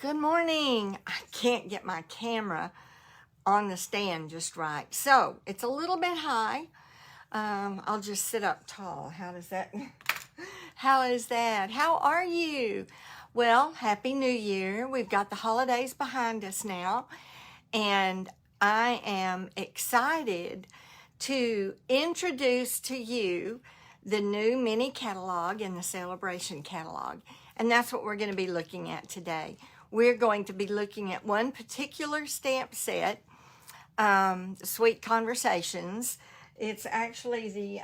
Good morning. I can't get my camera on the stand just right. So it's a little bit high. I'll just sit up tall. How is that? How are you? Well, Happy New Year. We've got the holidays behind us now. And I am excited to introduce to you the new mini catalog in the Celebration catalog. And that's what we're going to be looking at today. We're going to be looking at one particular stamp set, Sweet Conversations. It's actually the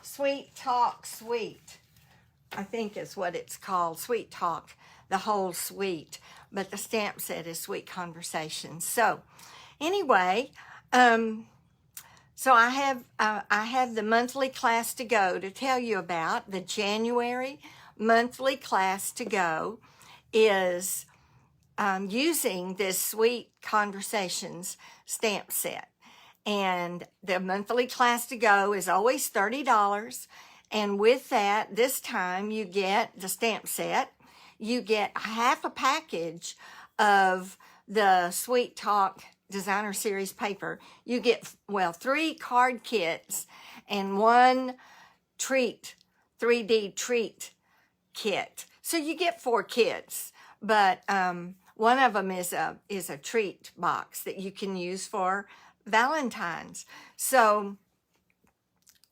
Sweet Talk Sweet, I think is what it's called, Sweet Talk, the whole suite. But the stamp set is Sweet Conversations. So anyway, so I have the monthly class to go to tell you about. The January monthly class to go is using this Sweet Conversations stamp set. And the monthly class to go is always $30. And with that, this time you get the stamp set. You get half a package of the Sweet Talk Designer Series paper. You get, 3 card kits and 1 treat, 3D treat kit. So you get 4 kits, but one of them is a treat box that you can use for Valentines. So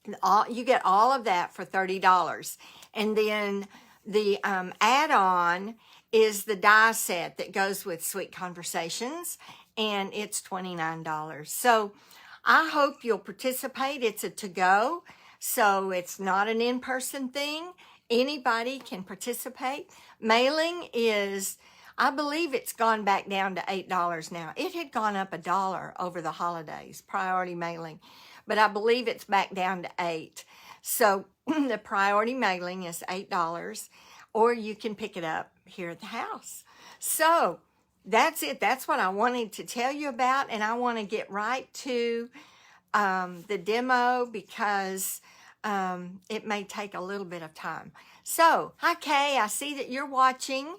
you get all of that for $30. And then the add-on is the die set that goes with Sweet Conversations, and it's $29. So I hope you'll participate. It's a to-go, so it's not an in-person thing. Anybody can participate. Mailing is, I believe it's gone back down to $8 now. It had gone up $1 over the holidays, priority mailing, but I believe it's back down to $8. So the priority mailing is $8, or you can pick it up here at the house. So that's it. That's what I wanted to tell you about, and I want to get right to the demo because it may take a little bit of time. So, hi Kay, I see that you're watching,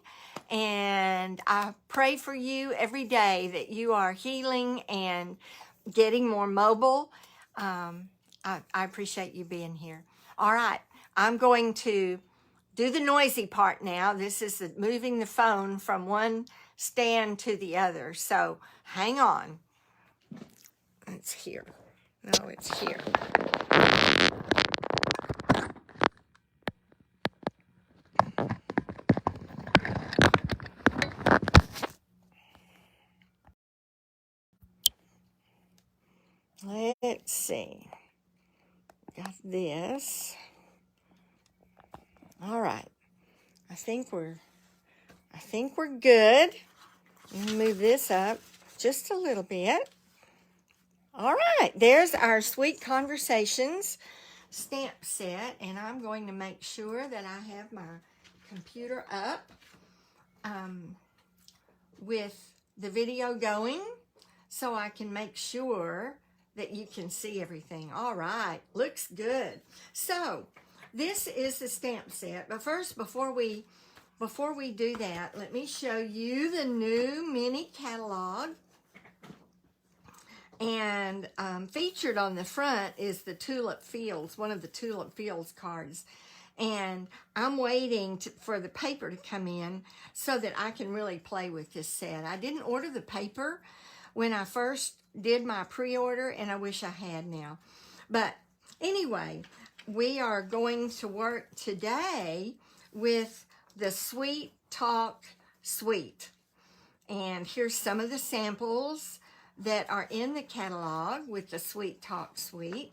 and I pray for you every day that you are healing and getting more mobile. I appreciate you being here. All right, I'm going to do the noisy part now. This is moving the phone from one stand to the other. So hang on. It's here. No, it's here. Let's see. Got this. All right. I think we're good. Let me move this up just a little bit. All right. There's our Sweet Conversations stamp set, and I'm going to make sure that I have my computer up with the video going so I can make sure that you can see everything. All right, looks good. So this is the stamp set, but first, before we do that, let me show you the new mini catalog. And featured on the front is the Tulip Fields, one of the Tulip Fields cards. And I'm waiting for the paper to come in so that I can really play with this set. I didn't order the paper when I first did my pre-order, and I wish I had now. But anyway, we are going to work today with the Sweet Talk Suite. And here's some of the samples that are in the catalog with the Sweet Talk Suite.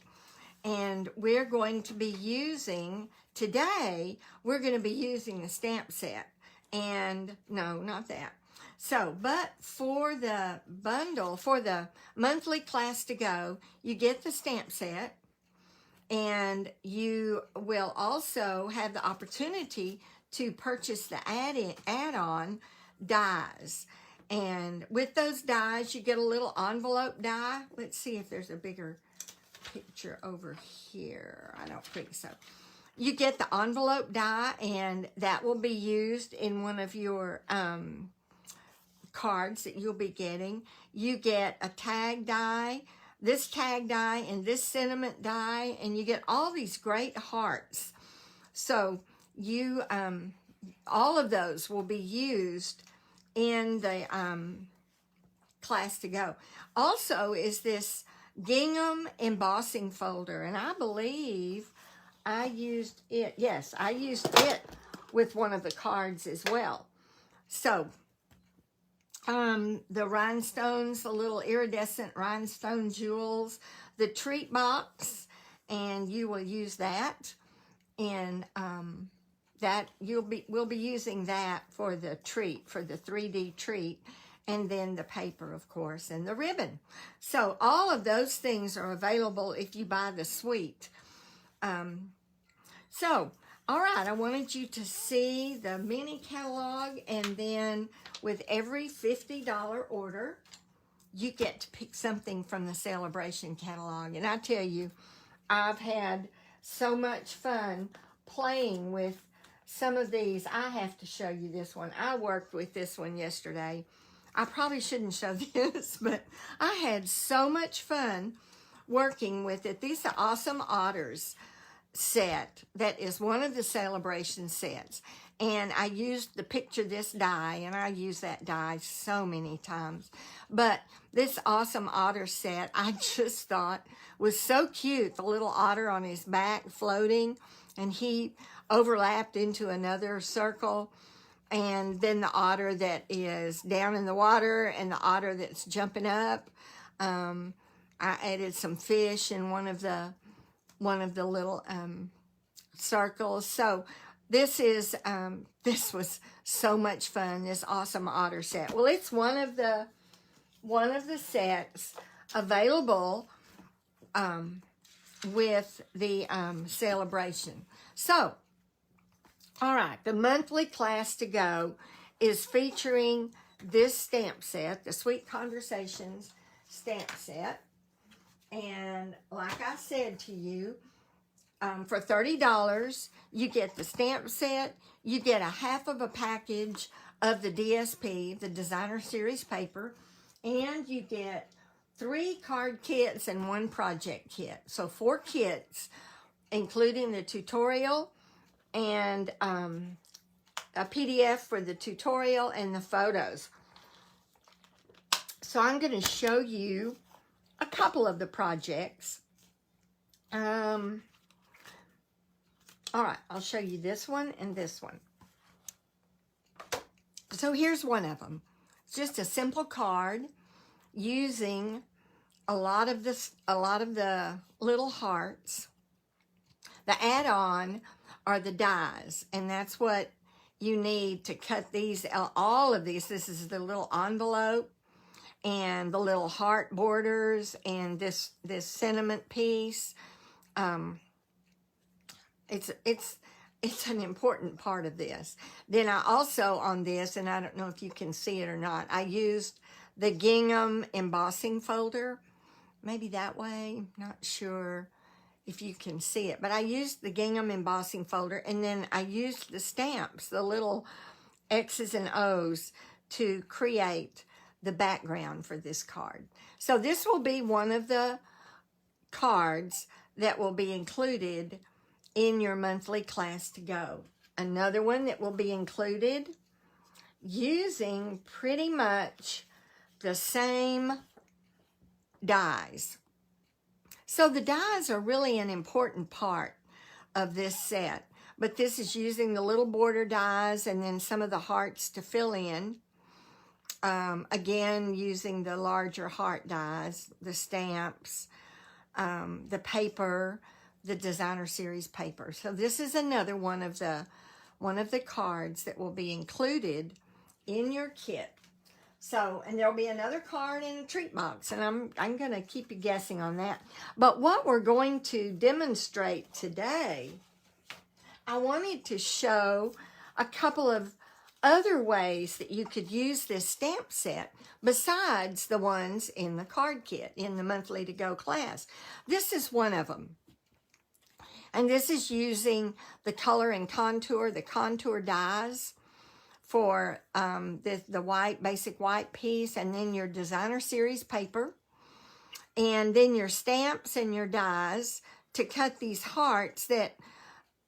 And we're going to be using, today, we're going to be using the stamp set. And, no, not that. So, but for the bundle, for the monthly class to go, you get the stamp set, and you will also have the opportunity to purchase the add-on dies. And with those dies, you get a little envelope die. Let's see if there's a bigger picture over here. I don't think so. you get the envelope die, and that will be used in one of your cards that you'll be getting. You get a tag die, this tag die, and this sentiment die, and you get all these great hearts. So you, all of those will be used in the class to go. Also is this Gingham embossing folder, and I believe I used it. Yes, I used it with one of the cards as well. So the rhinestones, the little iridescent rhinestone jewels, the treat box, and you will use that. And that we'll be using that for the treat, for the 3D treat, and then the paper, of course, and the ribbon. So all of those things are available if you buy the suite. So, all right, I wanted you to see the mini catalog, and then with every $50 order, you get to pick something from the celebration catalog. And I tell you, I've had so much fun playing with some of these. I have to show you this one. I worked with this one yesterday. I probably shouldn't show this, but I had so much fun working with it. These are Awesome Otters set that is one of the celebration sets, and I used the Picture This die, and I use that die so many times. But this Awesome Otter set I just thought was so cute. The little otter on his back floating, and he overlapped into another circle, and then the otter that is down in the water and the otter that's jumping up. I added some fish in one of the little circles. So this was so much fun, this Awesome Otter set. Well, it's one of the sets available with the celebration. So, all right, the monthly class to go is featuring this stamp set, the Sweet Conversations stamp set. And like I said to you, for $30, you get the stamp set, you get a half of a package of the DSP, the Designer Series paper, and you get 3 card kits and 1 project kit. So 4 kits, including the tutorial and a PDF for the tutorial and the photos. So I'm going to show you a couple of the projects. All right, I'll show you this one and this one. So here's one of them. It's just a simple card using a lot of the little hearts. The add-on are the dies, and that's what you need to cut these. All of these. This is the little envelope and the little heart borders and this sentiment piece. It's an important part of this. Then I also, on this, and I don't know if you can see it or not, I used the Gingham embossing folder. Maybe that way, not sure if you can see it. But I used the Gingham embossing folder, and then I used the stamps, the little X's and O's, to create the background for this card. So this will be one of the cards that will be included in your monthly class to go. Another one that will be included using pretty much the same dies. So the dies are really an important part of this set, but this is using the little border dies and then some of the hearts to fill in. Again, using the larger heart dies, the stamps, the paper, the Designer Series paper. So this is another one of the cards that will be included in your kit. So, and there'll be another card in a treat box, and I'm going to keep you guessing on that. But what we're going to demonstrate today, I wanted to show a couple of other ways that you could use this stamp set besides the ones in the card kit in the monthly to go class. This is one of them. And this is using the color and contour, the contour dies for the white, basic white piece, and then your designer series paper, and then your stamps and your dies to cut these hearts that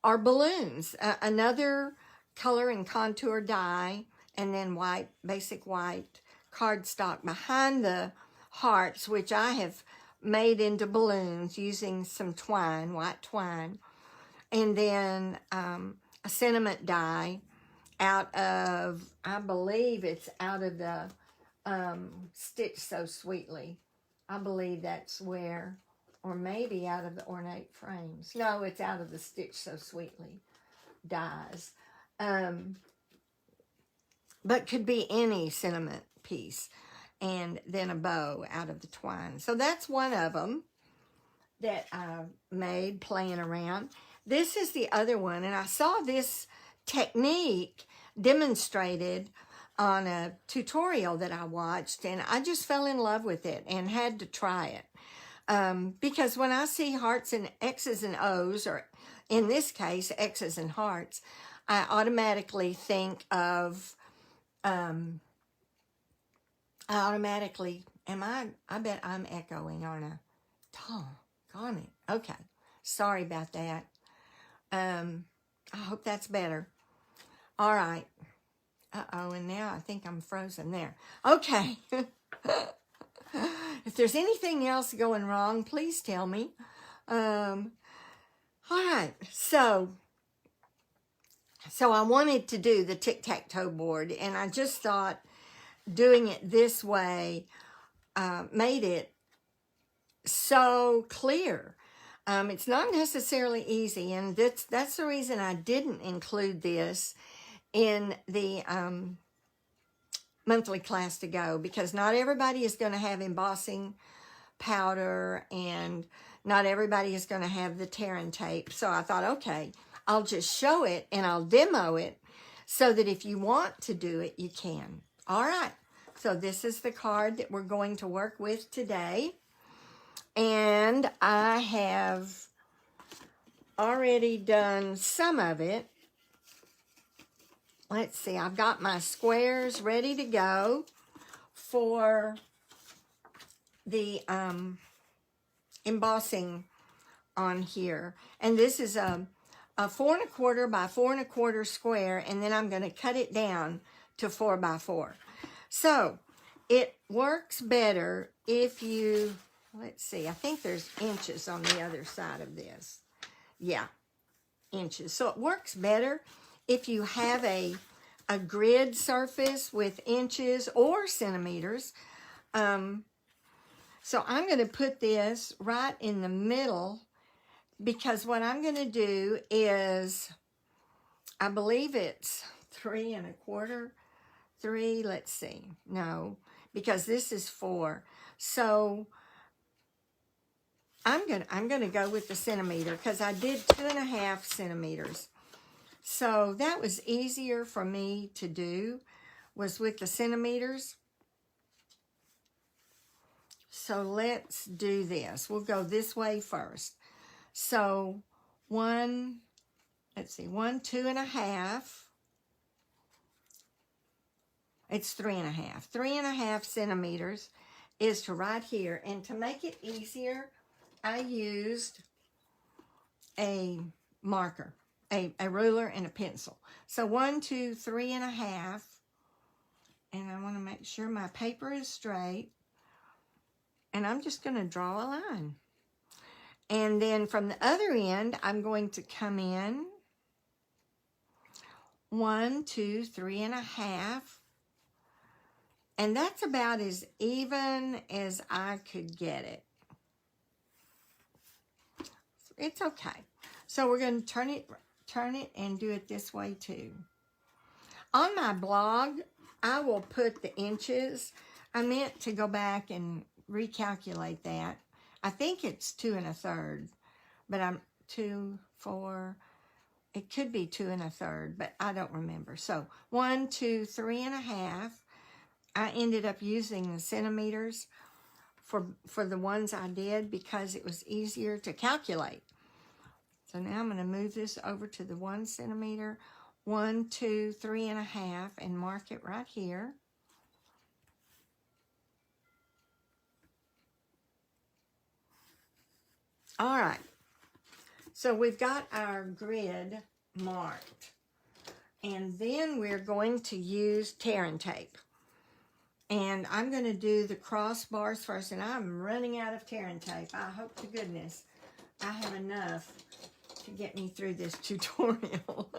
are balloons. Another color and contour die, and then white, basic white cardstock behind the hearts, which I have made into balloons using some twine, white twine, and then a sentiment die out of, I believe it's out of the Stitch So Sweetly. I believe that's where, or maybe out of the ornate frames. No, it's out of the Stitch So Sweetly dies. But could be any sentiment piece. And then a bow out of the twine. So that's one of them that I made playing around. This is the other one, and I saw this technique demonstrated on a tutorial that I watched, and I just fell in love with it and had to try it. Because when I see hearts and X's and O's, or in this case, X's and hearts, I automatically think of, I bet I'm echoing, aren't I? Doggone it. Okay. Sorry about that. I hope that's better. All right. Uh-oh, and now I think I'm frozen there. Okay. If there's anything else going wrong, please tell me. All right. So I wanted to do the tic-tac-toe board, and I just thought doing it this way made it so clear. It's not necessarily easy, and that's the reason I didn't include this in the monthly class to go, because not everybody is going to have embossing powder, and not everybody is going to have the tear and tape. So I thought, okay, I'll just show it and I'll demo it so that if you want to do it, you can. All right. So this is the card that we're going to work with today. And I have already done some of it. Let's see, I've got my squares ready to go for the embossing on here. And this is a 4 1/4 by 4 1/4 square, and then I'm going to cut it down to 4 by 4. So it works better if you, let's see, I think there's inches on the other side of this. Yeah, inches. So it works better if you have a grid surface with inches or centimeters. So I'm going to put this right in the middle, because what I'm going to do is, I believe it's 3 1/4, 3, let's see, no, because this is 4. So I'm going to go with the centimeter, because I did 2.5 centimeters. So that was easier for me to do, was with the centimeters. So let's do this. We'll go this way first. So 1, let's see, 1, 2.5. It's 3.5. 3.5 centimeters is to right here. And to make it easier, I used a marker, a ruler and a pencil. So 1, 2, 3.5. And I want to make sure my paper is straight. And I'm just going to draw a line. And then from the other end, I'm going to come in 1, 2, 3.5. And that's about as even as I could get it. It's okay. So we're going to turn it and do it this way too. On my blog, I will put the inches. I meant to go back and recalculate that. I think it's 2 1/3, but I'm 2, 4. It could be 2 1/3, but I don't remember. So 1, 2, 3.5. I ended up using the centimeters for the ones I did, because it was easier to calculate. So now I'm going to move this over to the 1 centimeter, 1, 2, 3.5, and mark it right here. All right, so we've got our grid marked, and then we're going to use tearing tape. And I'm going to do the crossbars first, and I'm running out of tearing tape. I hope to goodness I have enough to get me through this tutorial.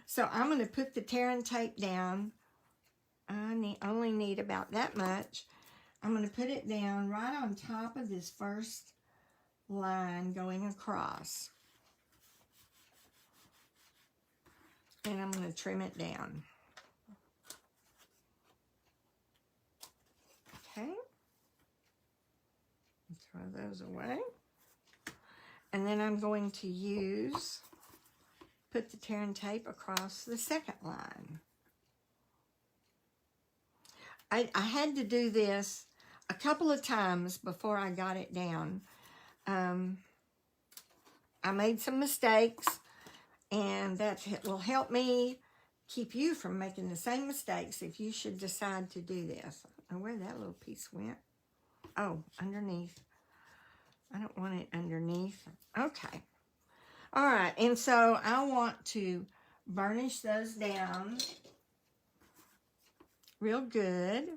So I'm going to put the tearing tape down. I only need about that much. I'm going to put it down right on top of this first line going across. And I'm going to trim it down. Okay. Throw those away. And then I'm going to put the tearing tape across the second line. I had to do this a couple of times before I got it down. I made some mistakes, and that will help me keep you from making the same mistakes if you should decide to do this. I don't know where that little piece went. Oh, underneath. I don't want it underneath. Okay. All right, and so I want to burnish those down real good.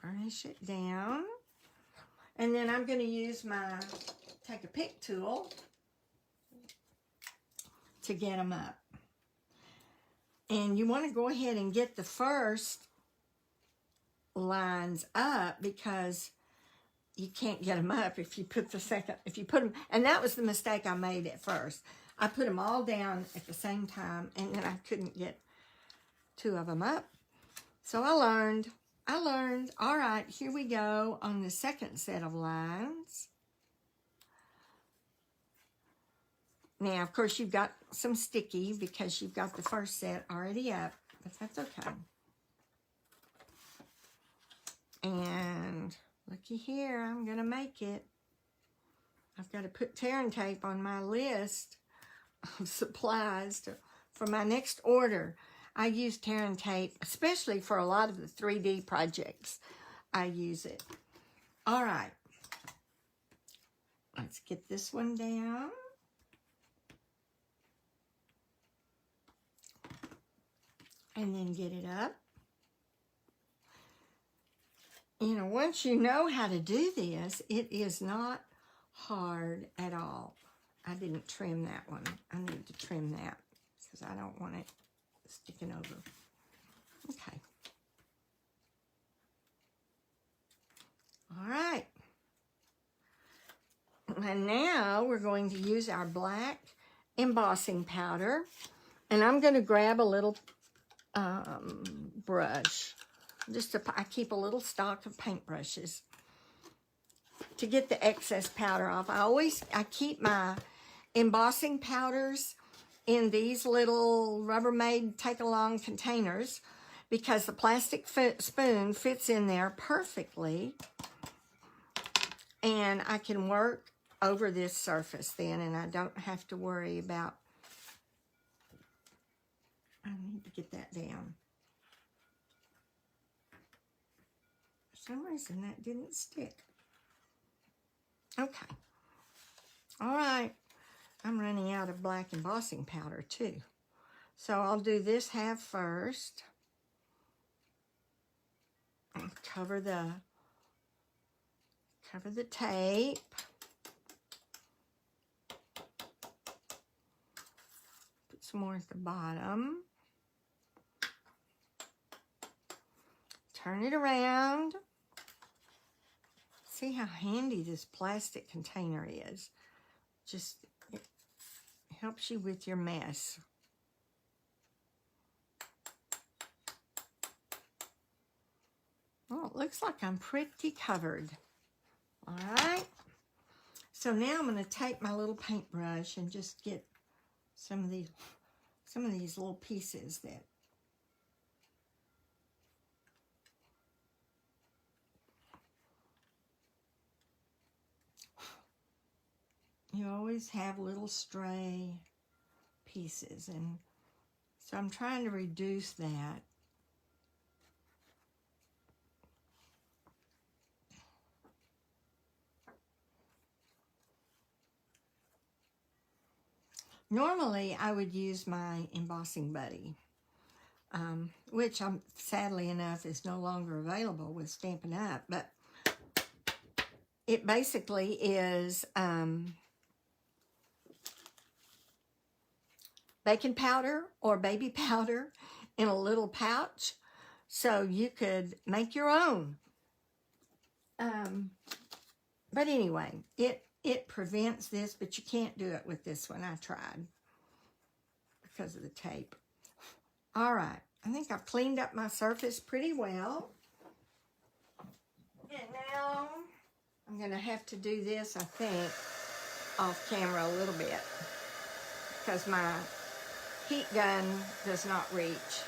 Burnish it down. And then I'm going to use take a pick tool to get them up. And you want to go ahead and get the first lines up, because you can't get them up if you put them, and that was the mistake I made at first. I put them all down at the same time, and then I couldn't get 2 of them up. So I learned, all right, here we go on the second set of lines. Now, of course, you've got some sticky because you've got the first set already up, but that's okay. And looky here, I'm going to make it. I've got to put tearing tape on my list of supplies for my next order. I use tearing tape, especially for a lot of the 3D projects. I use it. All right. Let's get this one down. And then get it up. You know, once you know how to do this, it is not hard at all. I didn't trim that one. I need to trim that because I don't want it sticking over. Okay. All right. And now we're going to use our black embossing powder. And I'm going to grab a little brush. I keep a little stock of paintbrushes to get the excess powder off. I keep my embossing powders in these little Rubbermaid take-along containers because the plastic spoon fits in there perfectly, and I can work over this surface then, and I don't have to worry about. I need to get that down. For some reason that didn't stick. Okay. All right. I'm running out of black embossing powder too. So I'll do this half first. I'll cover the tape. Put some more at the bottom. Turn it around. See how handy this plastic container is. Just it helps you with your mess. Well, it looks like I'm pretty covered. All right. So now I'm going to take my little paintbrush and just get some of these little pieces that you always have little stray pieces, and so I'm trying to reduce that. Normally, I would use my embossing buddy, which sadly enough is no longer available with Stampin' Up, but it basically is baking powder or baby powder in a little pouch, so you could make your own. But anyway, it prevents this, but you can't do it with this one. I tried because of the tape. All right, I think I've cleaned up my surface pretty well. And now I'm going to have to do this, I think, off camera a little bit, because my heat gun does not reach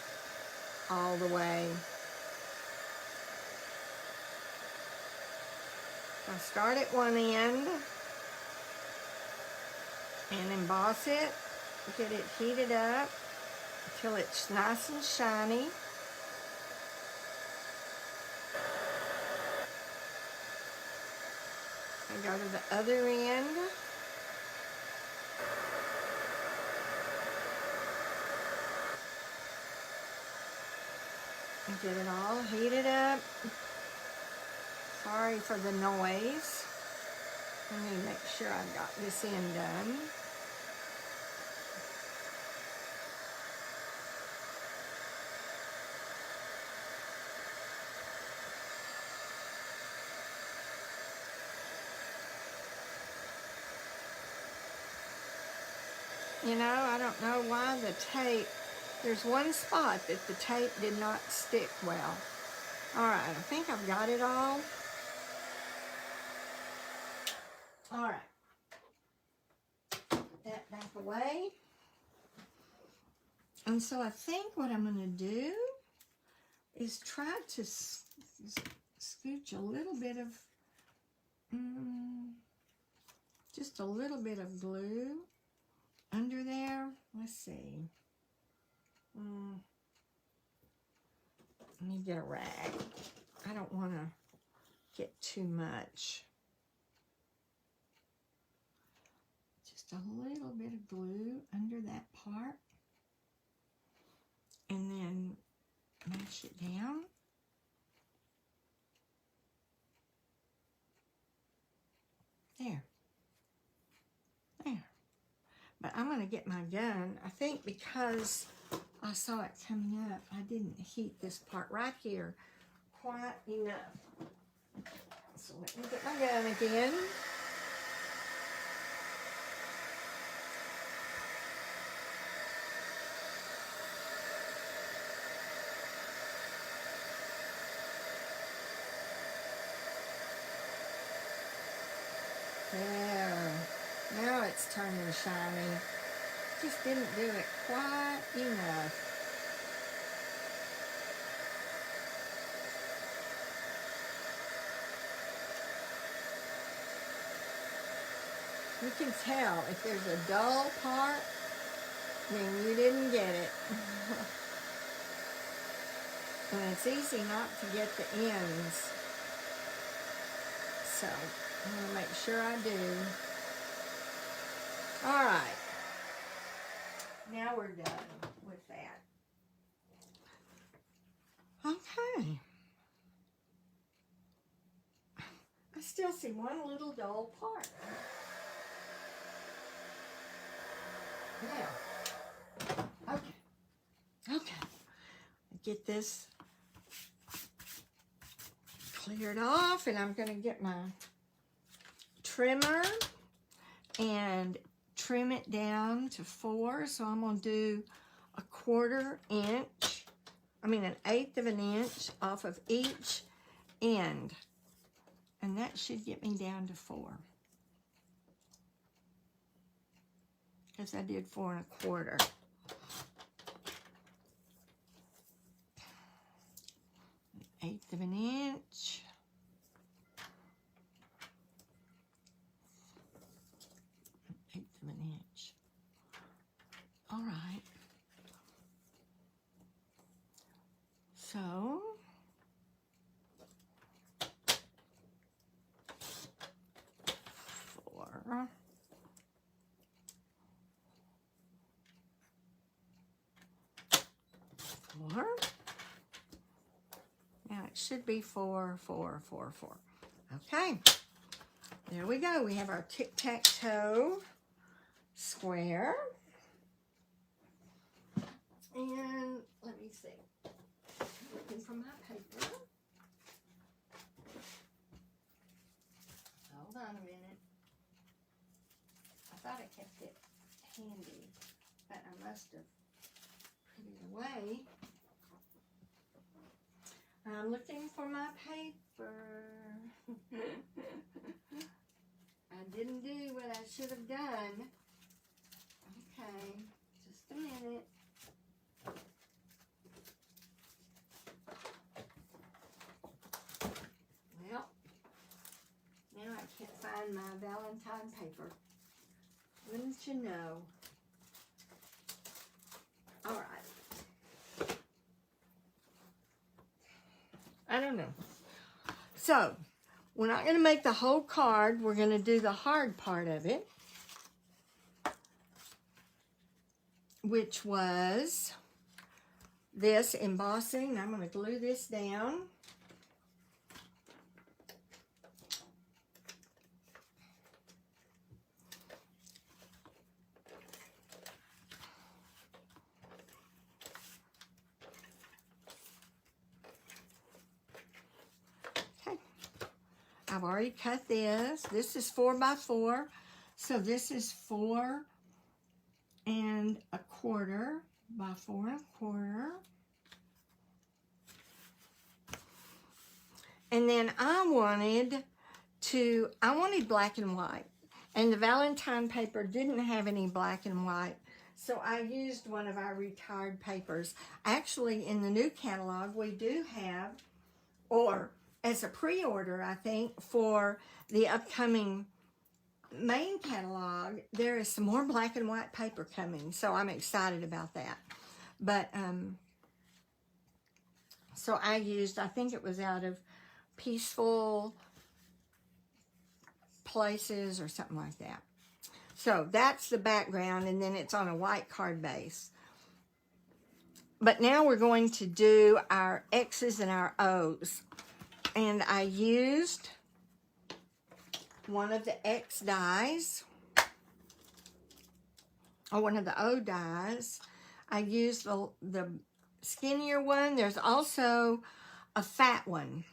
all the way. I start at one end and emboss it, get it heated up until it's nice and shiny. I go to the other end. And get it all heated up. Sorry for the noise. Let me make sure I've got this end done. You know, I don't know why the tape, there's one spot that the tape did not stick well. All right, I think I've got it all. All right, put that back away. And so I think what I'm going to do is try to scooch a little bit of, just a little bit of glue under there. Let's see. Let me get a rag. I don't want to get too much. Just a little bit of glue under that part. And then mash it down. There. There. But I'm going to get my gun. I think because I saw it coming up, I didn't heat this part right here quite enough. So let me get my gun again. There. Now it's turning shiny. Just didn't do it quite enough. You can tell if there's a dull part, then you didn't get it. And it's easy not to get the ends. So I'm going to make sure I do. All right. Now we're done with that. Okay. I still see one little dull part. Yeah. Okay. Okay. Get this cleared off, and I'm going to get my trimmer and trim it down to 4. So I'm going to do a 1/4 inch, an 1/8 of an inch off of each end. And that should get me down to 4. Because I did 4 1/4. An 1/8 of an inch. 4. Now it should be 4, 4, 4, 4. Okay, there we go. We have our tic-tac-toe square. And let me see. Looking for my paper. Hold on a minute. I thought I kept it handy, but I must have put it away. I'm looking for my paper. I didn't do what I should have done. Okay, just a minute. Well, now I can't find my Valentine paper. Wouldn't you know? All right. I don't know. So, we're not going to make the whole card. We're going to do the hard part of it, which was this embossing. I'm going to glue this down. I've already cut this. This is 4 by 4. So this is 4 1/4 by 4 1/4. And then I wanted black and white. And the Valentine paper didn't have any black and white. So I used one of our retired papers. Actually, in the new catalog, we do have, or as a pre-order, I think, for the upcoming main catalog, there is some more black and white paper coming, so I'm excited about that. But, so I used, I think it was out of Peaceful Places or something like that. So that's the background, and then it's on a white card base. But now we're going to do our X's and our O's. And I used one of the X dies, or one of the O dies. I used the skinnier one. There's also a fat one,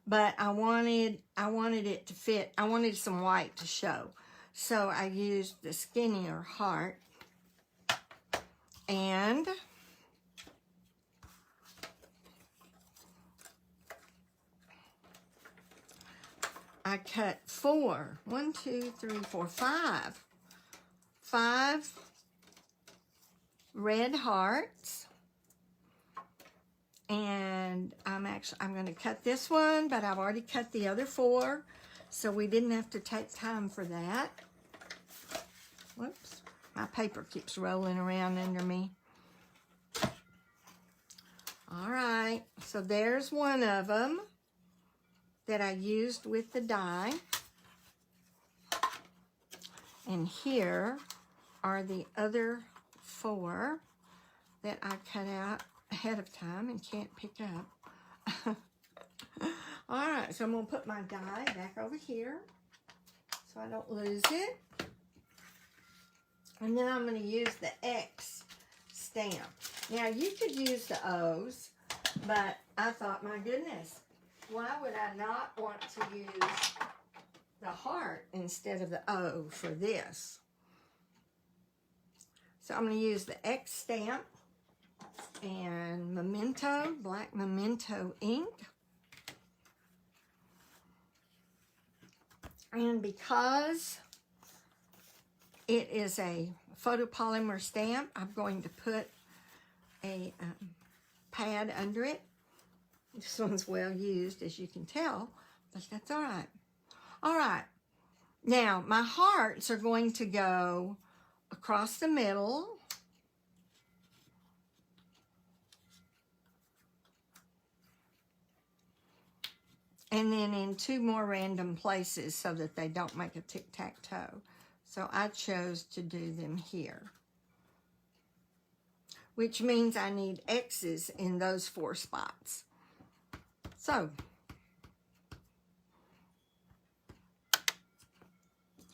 but I wanted it to fit. I wanted some white to show. So I used the skinnier heart, and I cut 4, 1, 2, 3, 4, 5 red hearts. And I'm going to cut this one, but I've already cut the other 4, so we didn't have to take time for that. Whoops, my paper keeps rolling around under me. All right, so there's one of them that I used with the die. And here are the other 4 that I cut out ahead of time and can't pick up. All right, so I'm going to put my die back over here so I don't lose it. And then I'm going to use the X stamp. Now, you could use the O's, but I thought, my goodness, why would I not want to use the heart instead of the O for this? So I'm going to use the X stamp and Memento, black Memento ink. And because it is a photopolymer stamp, I'm going to put a pad under it. This one's well used, as you can tell, but that's all right. All right. Now, my hearts are going to go across the middle. and then in 2 more random places so that they don't make a tic-tac-toe. So I chose to do them here, which means I need X's in those 4 spots. So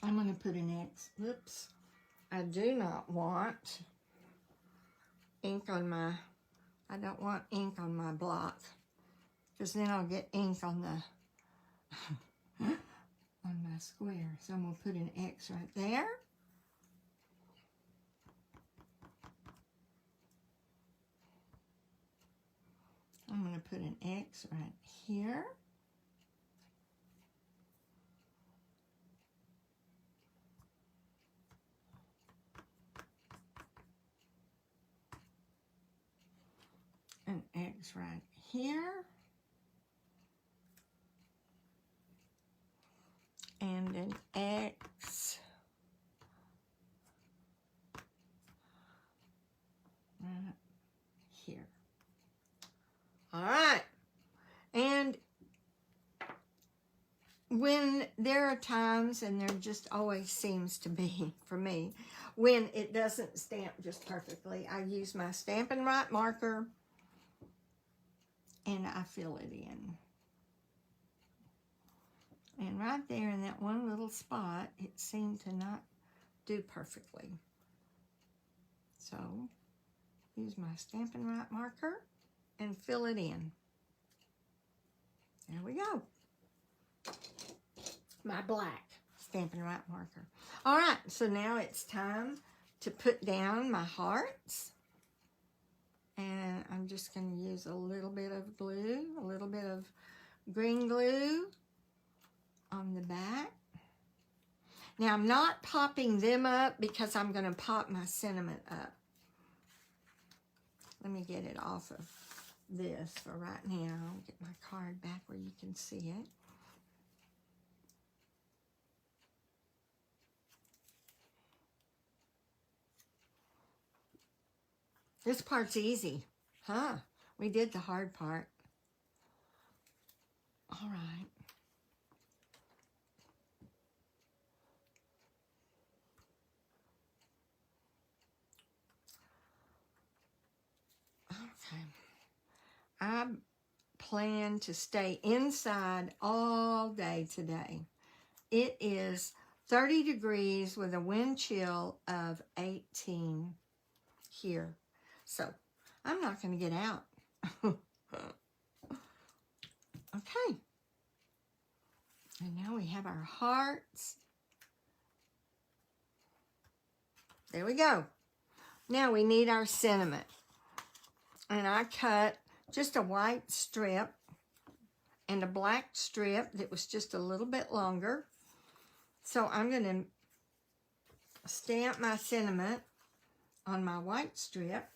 I'm going to put an X. Whoops. I do not want ink on my, I don't want ink on my block, because then I'll get ink on the on my square. So I'm going to put an X right there. I'm going to put an X right here. An X right here. And an X right here. All right. And when there are times, and there just always seems to be for me, when it doesn't stamp just perfectly, I use my Stampin' Right marker and I fill it in. And right there in that one little spot, it seemed to not do perfectly. So, use my Stampin' Right marker and fill it in. There we go. My black Stampin' Right marker. All right, so now it's time to put down my hearts. And I'm just going to use a little bit of glue, a little bit of green glue on the back. Now I'm not popping them up because I'm going to pop my sentiment up. Let me get it off of this for right now. I'll get my card back where you can see it. This part's easy, huh? We did the hard part. All right. Okay. I plan to stay inside all day today. It is 30 degrees with a wind chill of 18 here. So I'm not going to get out. Okay. And now we have our hearts. There we go. Now we need our sentiment. And I cut just a white strip and a black strip that was just a little bit longer. So I'm going to stamp my sentiment on my white strip.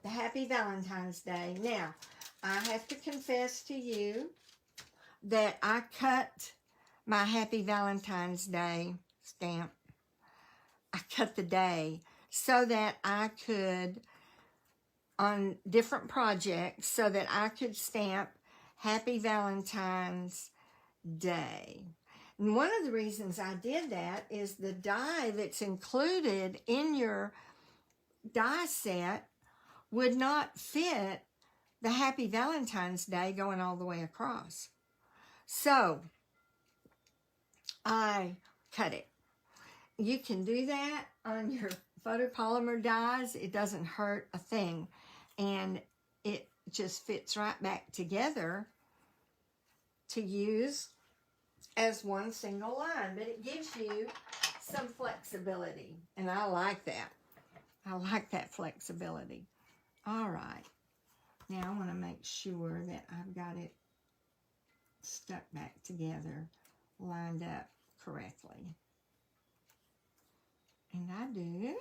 The Happy Valentine's Day. Now, I have to confess to you that I cut my Happy Valentine's Day stamp. I cut the day so that I could, on different projects, so that I could stamp Happy Valentine's Day. And one of the reasons I did that is the die that's included in your die set would not fit the Happy Valentine's Day going all the way across. So I cut it. You can do that on your photopolymer dies. It doesn't hurt a thing. And it just fits right back together to use as one single line. But it gives you some flexibility. And I like that. I like that flexibility. All right. Now I want to make sure that I've got it stuck back together, lined up correctly. And I do.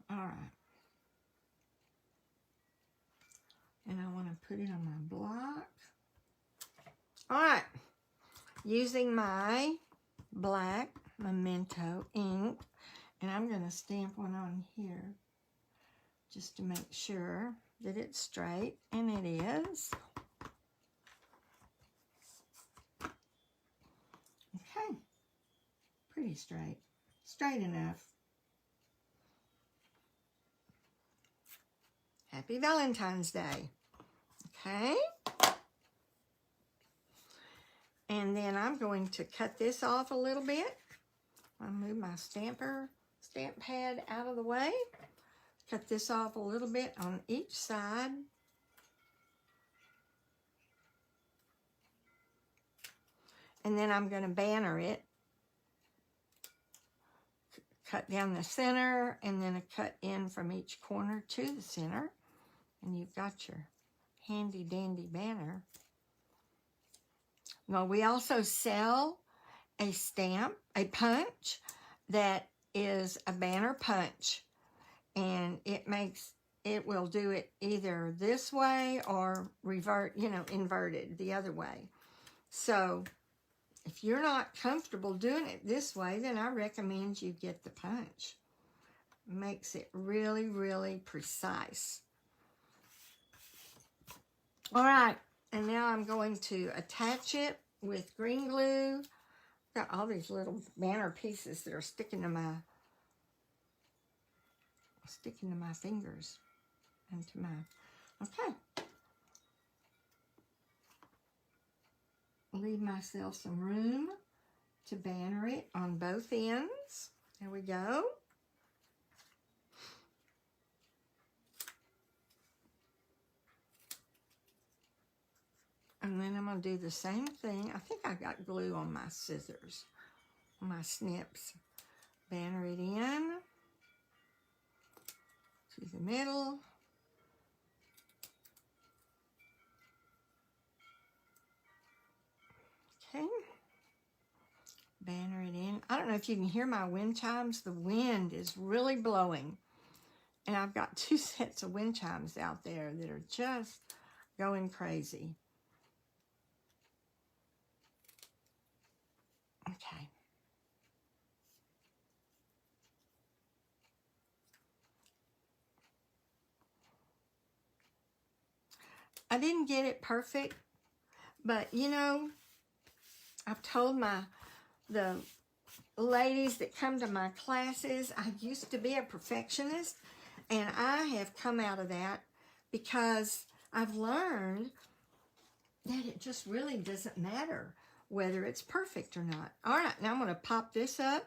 All right. And I want to put it on my block. All right. Using my black Memento ink And I'm going to stamp one on here just to make sure that it's straight, and it is. Okay, pretty straight, straight enough. Happy Valentine's Day. Okay. And then I'm going to cut this off a little bit. I'll move my stamp pad out of the way. Cut this off a little bit on each side. And then I'm going to banner it. Cut down the center and then a cut in from each corner to the center. And you've got your handy dandy banner. Well, we also sell a stamp, a punch, that is a banner punch. And it will do it either this way or inverted the other way. So if you're not comfortable doing it this way, then I recommend you get the punch. Makes it really, really precise. All right, and now I'm going to attach it with green glue. Got all these little banner pieces that are sticking to my fingers and to my, okay. Leave myself some room to banner it on both ends. There we go. And then I'm going to do the same thing. I think I got glue on my scissors, on my snips. Banner it in to the middle. Okay. Banner it in. I don't know if you can hear my wind chimes. The wind is really blowing. And I've got 2 sets of wind chimes out there that are just going crazy. Okay. I didn't get it perfect, but you know, I've told the ladies that come to my classes, I used to be a perfectionist, and I have come out of that because I've learned that it just really doesn't matter whether it's perfect or not. All right, now I'm going to pop this up.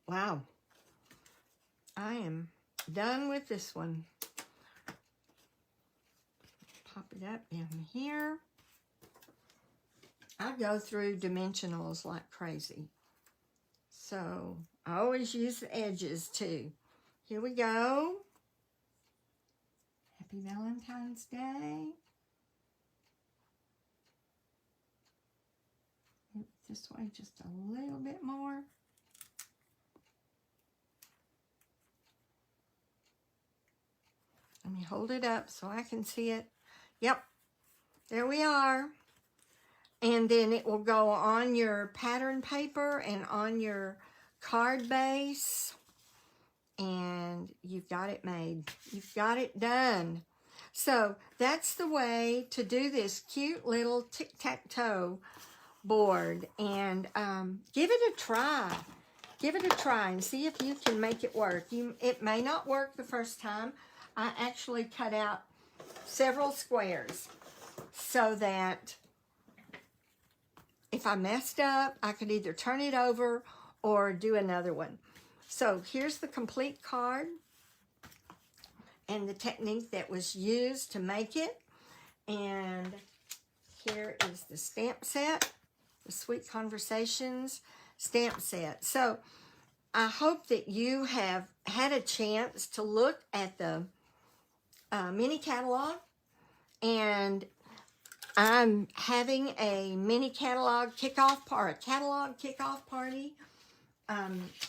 Wow. I am done with this one. Pop it up down here. I go through dimensionals like crazy. So I always use the edges too. Here we go. Happy Valentine's Day. This way just a little bit more. Let me hold it up so I can see it. Yep, there we are. And then it will go on your pattern paper and on your card base. And you've got it made. You've got it done. So that's the way to do this cute little tic-tac-toe board. And give it a try. Give it a try and see if you can make it work. It may not work the first time. I actually cut out several squares so that if I messed up, I could either turn it over or do another one. So here's the complete card and the technique that was used to make it. And here is the stamp set, the Sweet Conversations stamp set. So I hope that you have had a chance to look at the mini catalog, and I'm having a mini catalog kickoff party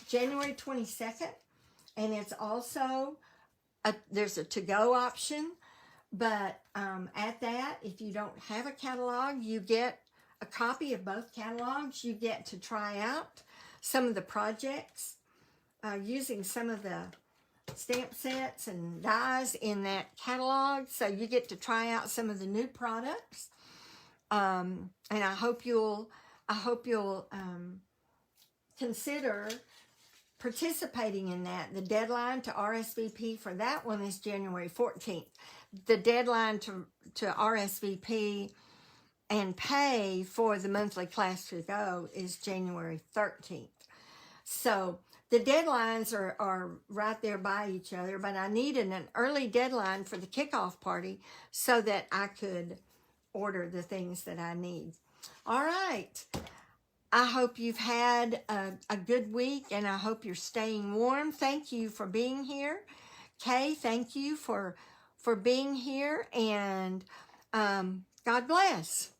January 22nd, and it's also there's a to-go option, but at that, if you don't have a catalog, you get a copy of both catalogs. You get to try out some of the projects using some of the stamp sets and dies in that catalog, so you get to try out some of the new products. And I hope you'll consider participating in that. The deadline to RSVP for that one is January 14th. The deadline to RSVP and pay for the monthly class to go is January 13th. So the deadlines are right there by each other, but I needed an early deadline for the kickoff party so that I could order the things that I need. All right. I hope you've had a good week, and I hope you're staying warm. Thank you for being here. Kay, thank you for being here, and God bless.